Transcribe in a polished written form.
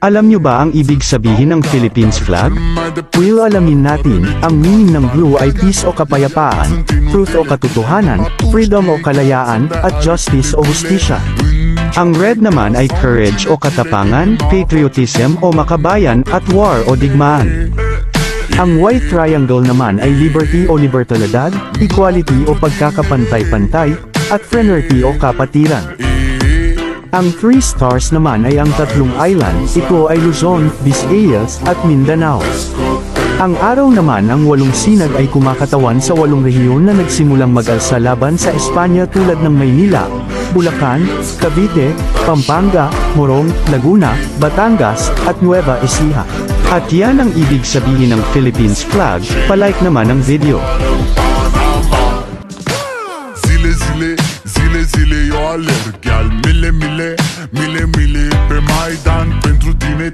Alam nyo ba ang ibig sabihin ng Philippines flag? Well, alamin natin, ang meaning ng blue ay peace o kapayapaan, truth o katotohanan, freedom o kalayaan, at justice o hustisya. Ang red naman ay courage o katapangan, patriotism o makabayan, at war o digmaan. Ang white triangle naman ay liberty o libertalidad, equality o pagkakapantay-pantay, at fraternity o kapatiran. Ang 3 stars naman ay ang tatlong island, ito ay Luzon, Visayas, at Mindanao. Ang araw naman ng 8 sinag ay kumakatawan sa 8 rehiyon na nagsimulang mag-alsa laban sa Espanya tulad ng Maynila, Bulacan, Cavite, Pampanga, Morong, Laguna, Batangas, at Nueva Ecija. At yan ang ibig sabihin ng Philippines flag, palike naman ang video. Zile, eu alerg, iar mile, mile pe Maidan pentru tine